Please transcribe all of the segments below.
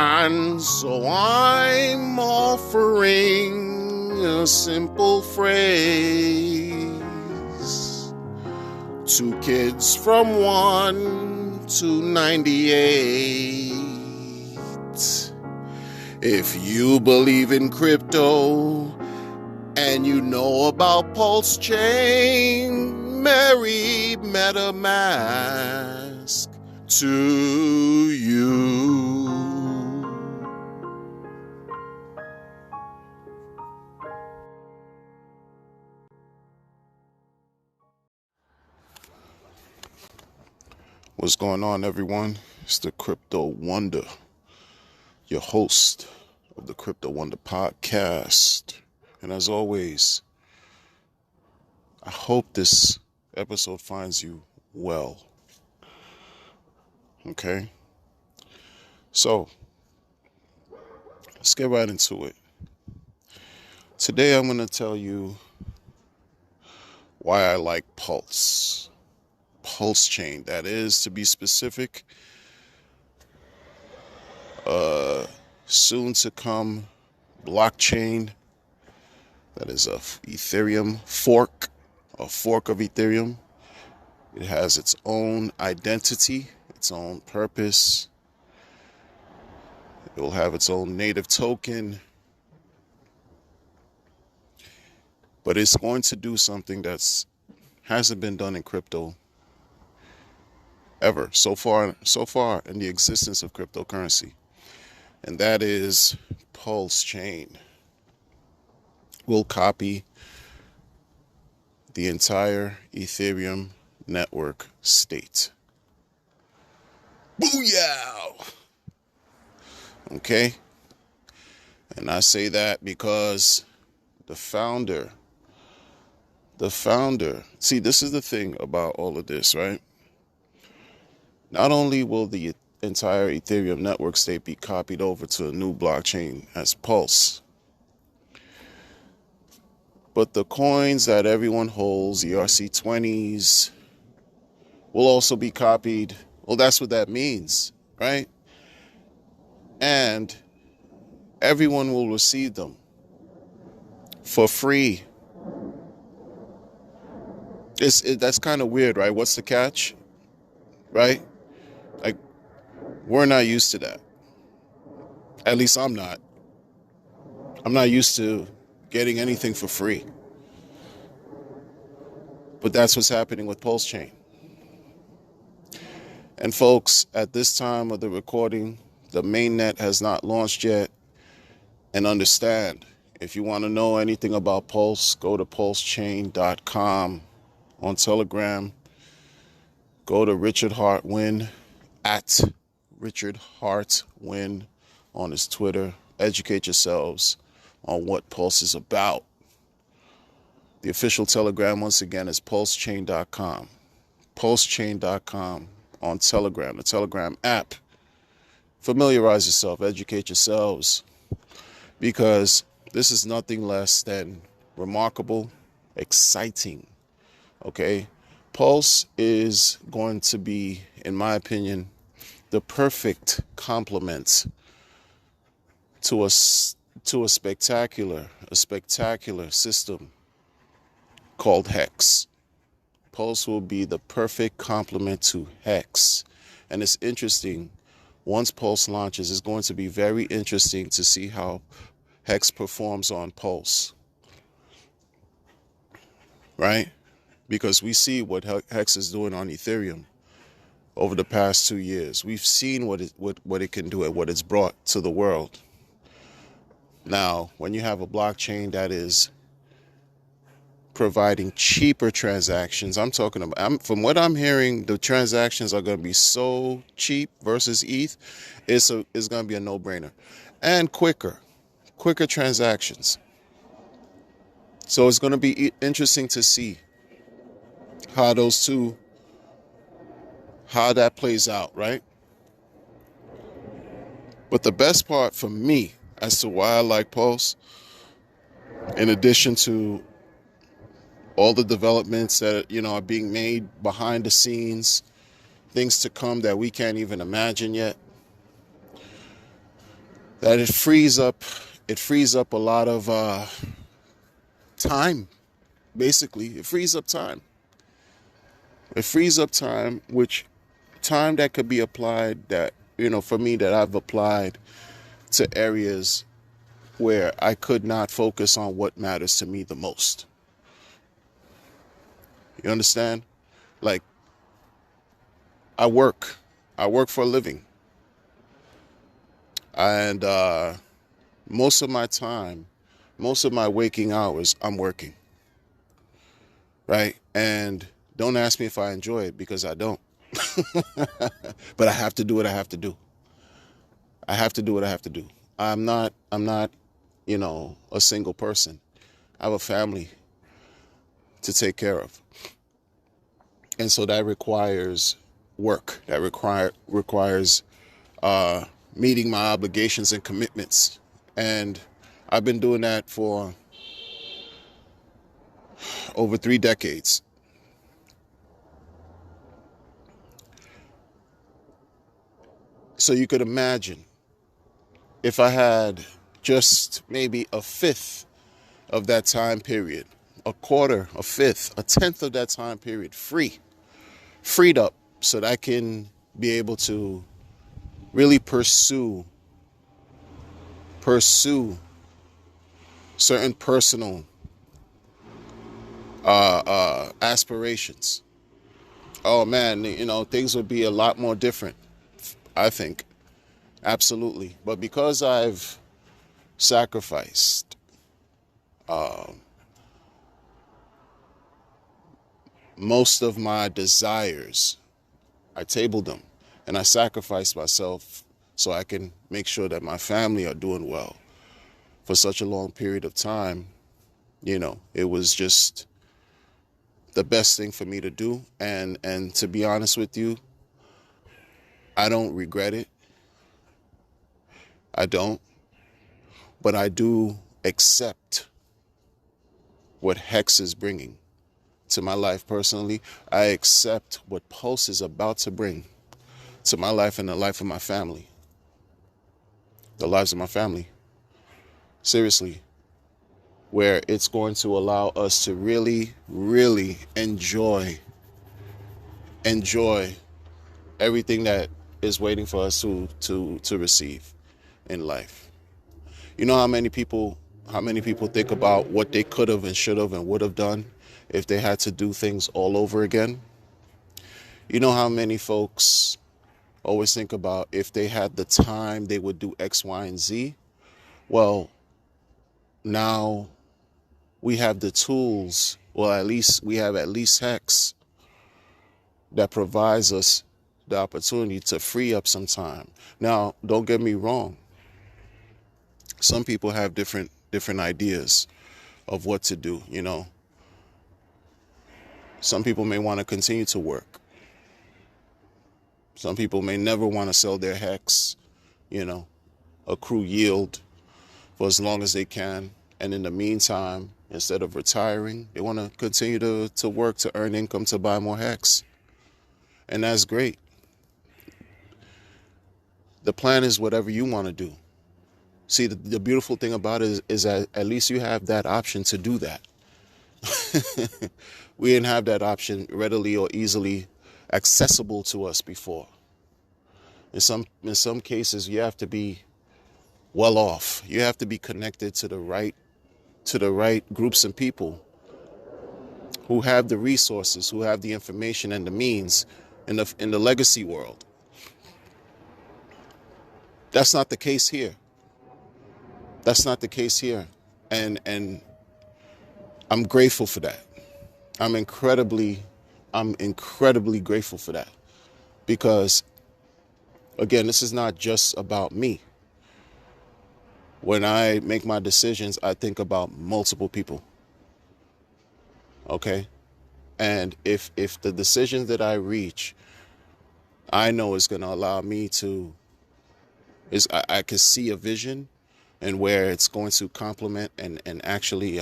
And so I'm offering a simple phrase to kids from 1 to 98. If you believe in crypto and you know about PulseChain, Merry MetaMask to you. What's going on, everyone? It's the Crypto Wonder, your host of the Crypto Wonder podcast. And as always, I hope this episode finds you well. Okay? So, let's get right into it. Today I'm going to tell you why I like PulseChain, that is, to be specific. Soon to come blockchain, that is a Ethereum fork, a fork of Ethereum. It has its own identity, its own purpose. It will have its own native token, but it's going to do something that's hasn't been done in crypto ever so far in the existence of cryptocurrency, and that is PulseChain will copy the entire Ethereum network state. Booyah! Okay? And I say that because the founder, see, this is the thing about all of this, right? Not only will the entire Ethereum network state be copied over to a new blockchain as Pulse, but the coins that everyone holds, ERC20s, will also be copied. Well, that's what that means, right? And everyone will receive them for free. That's kind of weird, right? What's the catch, right? Like, we're not used to that. At least I'm not. I'm not used to getting anything for free. But that's what's happening with PulseChain. And folks, at this time of the recording, the mainnet has not launched yet. And understand, if you want to know anything about Pulse, go to PulseChain.com. On Telegram, go to Richard Hartwin, at Richard Hartwin on his Twitter. Educate yourselves on what Pulse is about. The official Telegram, once again, is PulseChain.com. PulseChain.com on Telegram, the Telegram app. Familiarize yourself, educate yourselves, because this is nothing less than remarkable, exciting. Okay? Pulse is going to be, in my opinion, the perfect complement to a spectacular system called Hex. Pulse will be the perfect complement to Hex. And it's interesting, once Pulse launches, it's going to be very interesting to see how Hex performs on Pulse. Right? Because we see what Hex is doing on Ethereum over the past 2 years. We've seen what it can do and what it's brought to the world. Now, when you have a blockchain that is providing cheaper transactions, from what I'm hearing, the transactions are going to be so cheap versus ETH, it's going to be a no-brainer. And quicker transactions. So it's going to be interesting to see how that plays out, right? But the best part for me as to why I like Pulse, in addition to all the developments that are being made behind the scenes, things to come that we can't even imagine yet, that it frees up a lot of time. Basically, it frees up time. It frees up time, which time that could be applied, that, for me, that I've applied to areas where I could not focus on what matters to me the most. You understand? Like, I work for a living, and most of my time, most of my waking hours, I'm working, right? And don't ask me if I enjoy it, because I don't. But I have to do what I have to do. I have to do what I have to do. I'm not, a single person. I have a family to take care of. And so that requires work. That requires meeting my obligations and commitments. And I've been doing that for over 3 decades. So you could imagine if I had just maybe a fifth of that time period, a quarter, a fifth, a tenth of that time period freed up, so that I can be able to really pursue certain personal aspirations. Oh man, things would be a lot more different, I think. Absolutely. But because I've sacrificed most of my desires, I tabled them, and I sacrificed myself so I can make sure that my family are doing well for such a long period of time. It was just the best thing for me to do. And to be honest with you, I don't regret it. I don't. But I do accept what Hex is bringing to my life personally. I accept what Pulse is about to bring to my life and the life of my family. The lives of my family. Seriously. Where it's going to allow us to really, really enjoy everything that is waiting for us to receive in life. You know how many people think about what they could have and should have and would have done if they had to do things all over again? You know how many folks always think about if they had the time, they would do X, Y, and Z? Well, now we have the tools, well, at least Hex, that provides us the opportunity to free up some time. Now, don't get me wrong. Some people have different ideas of what to do, Some people may want to continue to work. Some people may never want to sell their Hex, accrue yield for as long as they can. And in the meantime, instead of retiring, they want to continue to work to earn income to buy more Hex. And that's great. The plan is whatever you want to do. See, the beautiful thing about it is that at least you have that option to do that. We didn't have that option readily or easily accessible to us before. In some cases, you have to be well off. You have to be connected to the right groups and people who have the resources, who have the information and the means in the legacy world. That's not the case here. That's not the case here. And I'm grateful for that. I'm incredibly grateful for that. Because, again, this is not just about me. When I make my decisions, I think about multiple people. Okay? And if the decision that I reach, I know is going to allow me to, I can see a vision and where it's going to complement and actually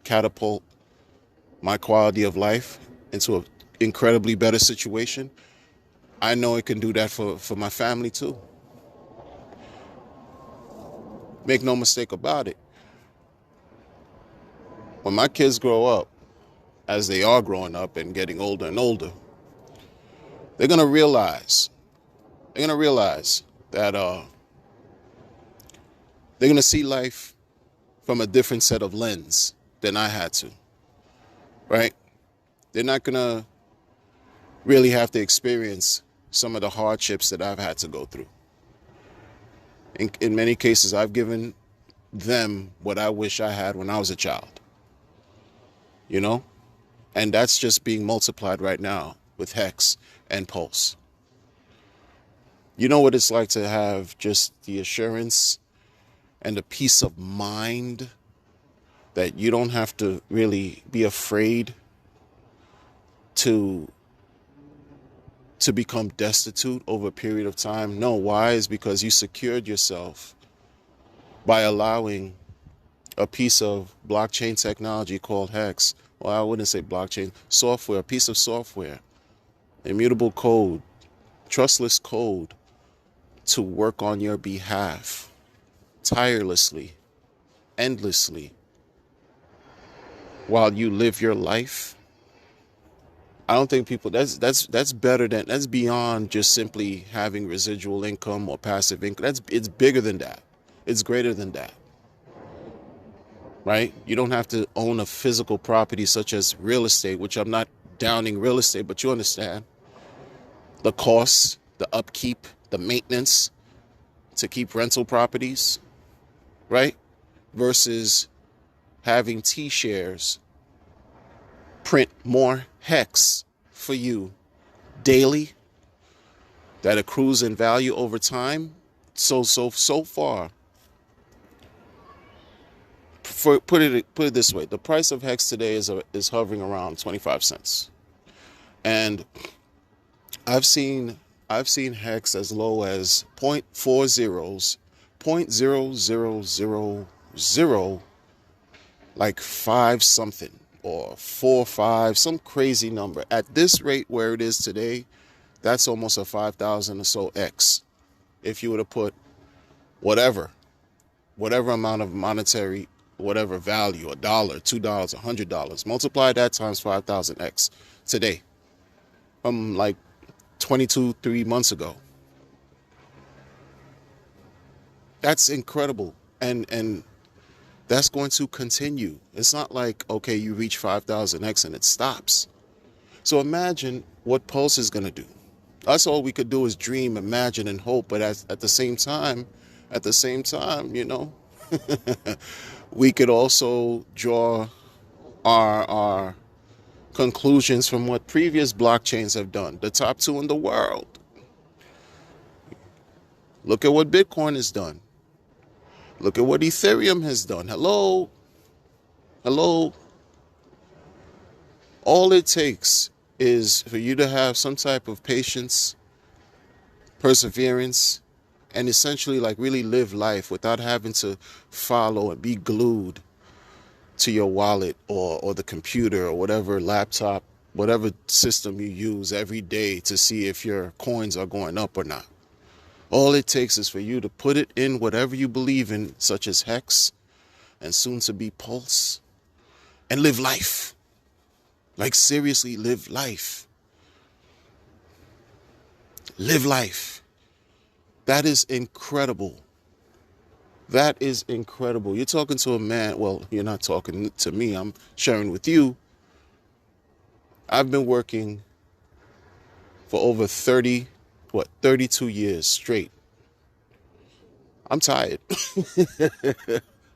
catapult my quality of life into an incredibly better situation, I know it can do that for my family too. Make no mistake about it. When my kids grow up, as they are growing up and getting older and older, they're gonna realize that they're gonna see life from a different set of lens than I had to. Right? They're not gonna really have to experience some of the hardships that I've had to go through. In many cases, I've given them what I wish I had when I was a child. You know? And that's just being multiplied right now with Hex and Pulse. You know what it's like to have just the assurance and the peace of mind that you don't have to really be afraid to become destitute over a period of time. No, why? Is because you secured yourself by allowing a piece of blockchain technology called Hex. Well, I wouldn't say blockchain, software, a piece of software, immutable code, trustless code to work on your behalf tirelessly, endlessly, while you live your life. I don't think people, that's better than, that's beyond just simply having residual income or passive income. It's bigger than that. It's greater than that. Right? You don't have to own a physical property such as real estate, which I'm not downing real estate, but you understand the costs, the upkeep, the maintenance to keep rental properties, right? Versus having T-shares print more Hex for you daily that accrues in value over time. So far, put it this way, the price of Hex today is hovering around 25 cents. And I've seen Hex as low as 0.40, 0.0000, like 5 something or 4.5, some crazy number. At this rate where it is today, that's almost a 5,000 or so X. If you were to put whatever amount of monetary, whatever value, $1, $2, $100, multiply that times 5,000 X today. From like 3 months ago. That's incredible. And that's going to continue. It's not like, okay, you reach 5,000X and it stops. So imagine what Pulse is going to do. That's all we could do is dream, imagine, and hope. But at the same time, you know, we could also draw our conclusions from what previous blockchains have done. The top 2 in the world. Look at what Bitcoin has done. Look at what Ethereum has done. Hello. All it takes is for you to have some type of patience, perseverance, and essentially like really live life without having to follow and be glued to your wallet or the computer or whatever laptop, whatever system you use every day to see if your coins are going up or not. All it takes is for you to put it in whatever you believe in, such as Hex and soon to be Pulse, and live life. Like seriously, live life. Live life. That is incredible. That is incredible. You're talking to a man. Well, you're not talking to me. I'm sharing with you. I've been working for over 32 years straight. I'm tired.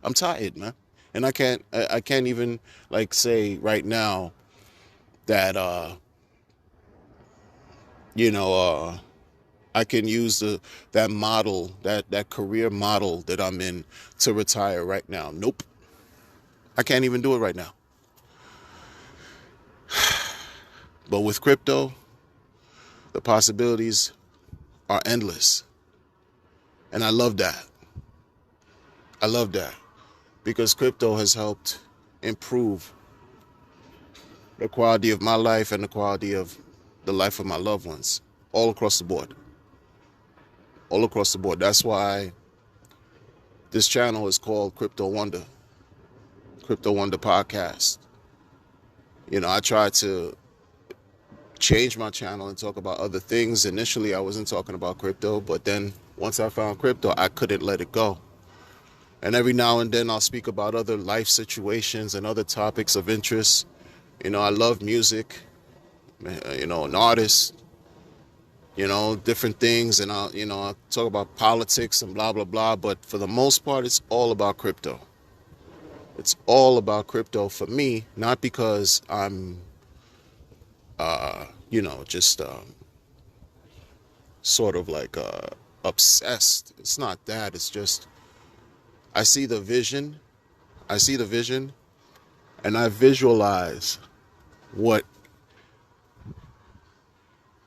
I'm tired, man. And I can't even like say right now that, I can use that model, that career model that I'm in to retire right now. Nope. I can't even do it right now. But with crypto, the possibilities are endless. And I love that. I love that because crypto has helped improve the quality of my life and the quality of the life of my loved ones all across the board. All across the board. That's why This channel is called Crypto Wonder Podcast. I tried to change my channel and talk about other things. Initially, I wasn't talking about crypto, but then once I found crypto, I couldn't let it go. And every now and then I'll speak about other life situations and other topics of interest. I love music, an artist, different things. And I'll talk about politics and blah, blah, blah. But for the most part, it's all about crypto. It's all about crypto for me, not because I'm, just sort of like obsessed. It's not that. It's just I see the vision. And I visualize what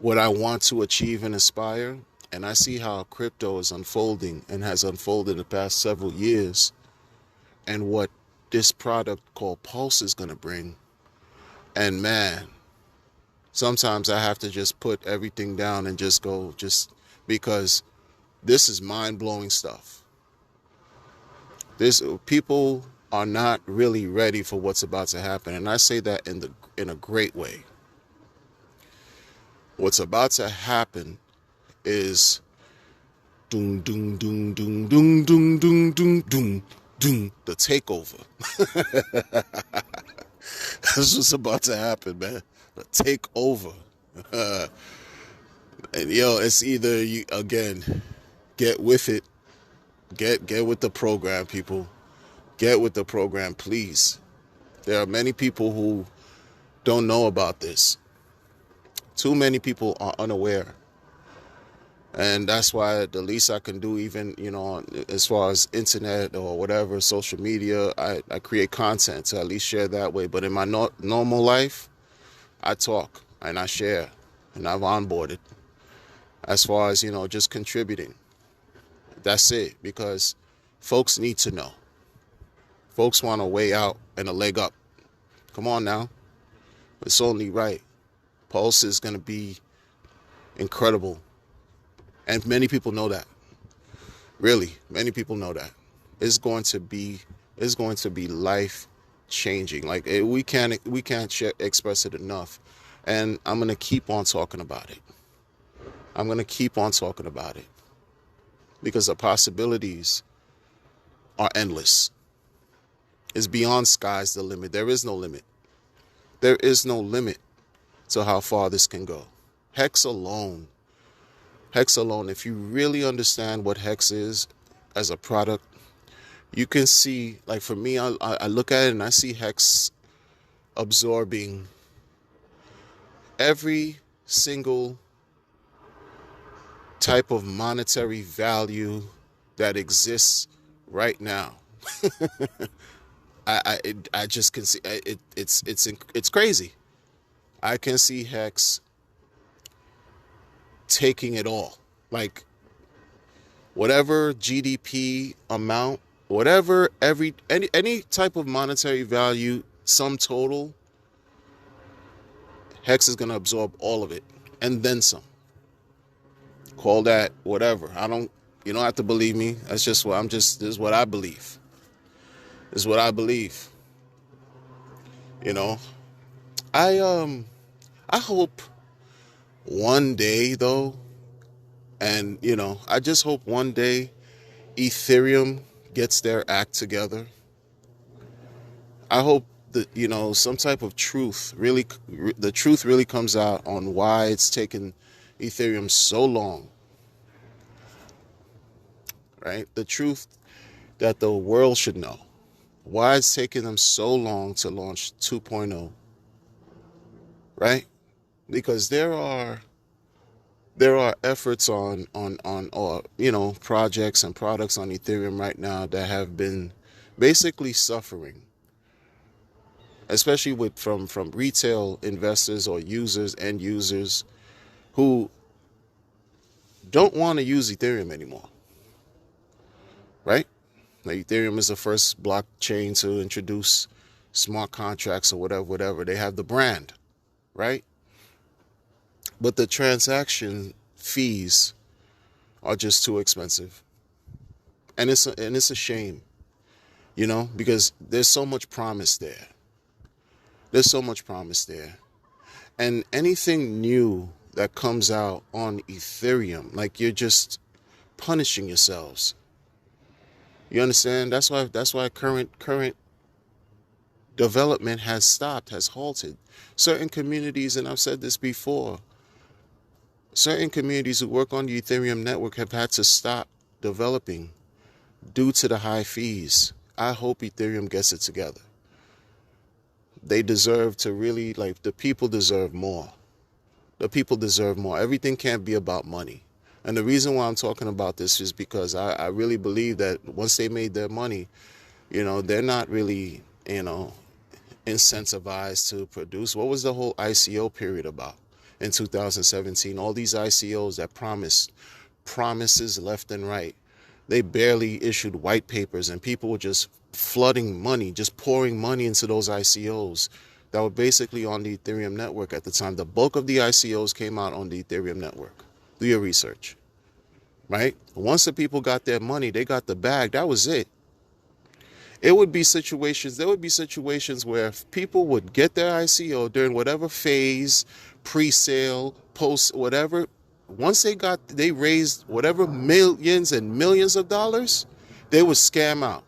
I want to achieve and aspire. And I see how crypto is unfolding and has unfolded the past several years, and what this product called Pulse is going to bring. And man, sometimes I have to just put everything down and just go, because this is mind-blowing stuff. People are not really ready for what's about to happen, and I say that in a great way. What's about to happen is doom doom doom doom doom doom doom doom doom doom, the takeover. That's what's about to happen, man. The takeover. And it's either you, again, get with it. Get with the program, people. Get with the program, please. There are many people who don't know about this. Too many people are unaware. And that's why the least I can do, even, as far as internet or whatever, social media, I create content to at least share that way. But in my normal life, I talk and I share, and I've onboarded as far as, just contributing. That's it, because folks need to know. Folks want a way out and a leg up. Come on now. It's only right. Pulse is going to be incredible. And many people know that. Really, many people know that. It's going to be life changing. Like, we can't express it enough. And I'm going to keep on talking about it. Because the possibilities are endless. It's beyond sky's the limit. There is no limit. There is no limit to how far this can go. Hex alone, if you really understand what Hex is as a product, you can see, like for me, I look at it and I see Hex absorbing every single type of monetary value that exists right now. I just can see it. It's crazy. I can see Hex taking it all. Like, whatever GDP amount, whatever any type of monetary value, sum total, Hex is gonna absorb all of it and then some. Call that whatever. You don't have to believe me. That's just what this is what I believe. I hope one day, though, and I just hope one day Ethereum gets their act together. I hope that some type of truth really comes out on why it's taken Ethereum so long. Right? The truth that the world should know. Why it's taken them so long to launch 2.0. Right? Because there are efforts on projects and products on Ethereum right now that have been basically suffering, especially from retail investors or end users who don't want to use Ethereum anymore. Right? Like, Ethereum is the first blockchain to introduce smart contracts or whatever. They have the brand, right? But the transaction fees are just too expensive. And it's a shame, because there's so much promise there. There's so much promise there. And anything new that comes out on Ethereum, like, you're just punishing yourselves. You understand? That's why current development has stopped, has halted. Certain communities, and I've said this before, certain communities who work on the Ethereum network have had to stop developing due to the high fees. I hope Ethereum gets it together. They deserve to really, like, the people deserve more. The people deserve more. Everything can't be about money. And the reason why I'm talking about this is because I really believe that once they made their money, they're not really, incentivized to produce. What was the whole ICO period about in 2017? All these ICOs that promises left and right. They barely issued white papers, and people were just flooding money, just pouring money into those ICOs that were basically on the Ethereum network at the time. The bulk of the ICOs came out on the Ethereum network. Do your research, right? Once the people got their money, they got the bag, that was it. There would be situations where people would get their ICO during whatever phase, pre-sale, post, whatever. Once they raised whatever millions and millions of dollars, they would scam out.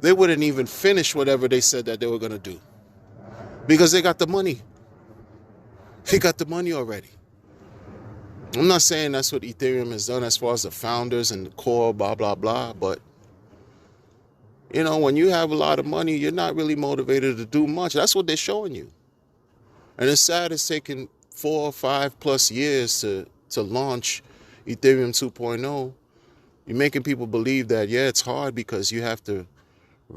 They wouldn't even finish whatever they said that they were going to do because they got the money. They got the money already. I'm not saying that's what Ethereum has done as far as the founders and the core, blah, blah, blah. But, when you have a lot of money, you're not really motivated to do much. That's what they're showing you. And it's sad it's taken 4 or 5 plus years to launch Ethereum 2.0. You're making people believe that, yeah, it's hard because you have to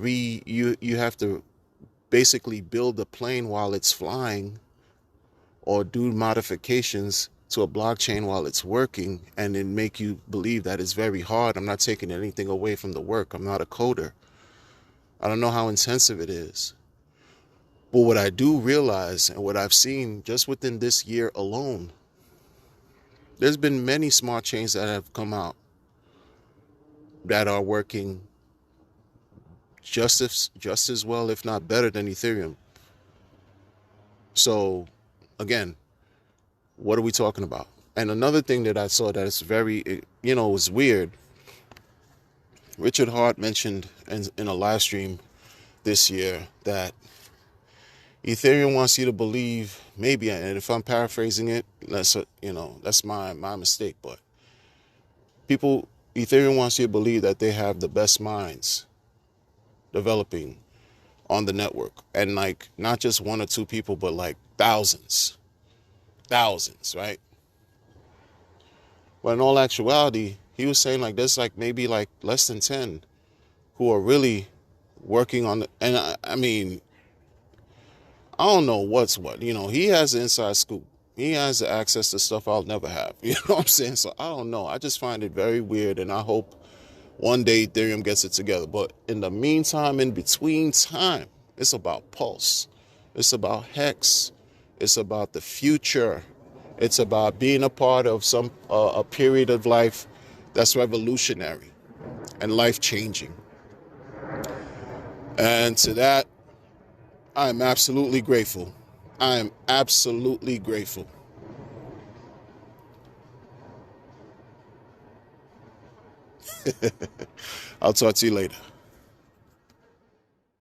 you have to basically build a plane while it's flying or do modifications to a blockchain while it's working, and then make you believe that it's very hard. I'm not taking anything away from the work. I'm not a coder. I don't know how intensive it is. But what I do realize, and what I've seen just within this year alone, there's been many smart chains that have come out that are working just as well, if not better than Ethereum. So, again, what are we talking about? And another thing that I saw that is very, was weird. Richard Hart mentioned in a live stream this year that Ethereum wants you to believe, maybe, and if I'm paraphrasing it, that's my mistake, but Ethereum wants you to believe that they have the best minds developing on the network, and like not just 1 or 2 people, but like thousands, right? But in all actuality, he was saying like there's like maybe like less than 10 who are really working on and I mean, I don't know what's what. He has the inside scoop. He has the access to stuff I'll never have. You know what I'm saying? So I don't know. I just find it very weird, and I hope one day Ethereum gets it together. But in the meantime, in between time, it's about Pulse. It's about Hex. It's about the future. It's about being a part of a period of life that's revolutionary and life-changing. And to that, I am absolutely grateful. I am absolutely grateful. I'll talk to you later.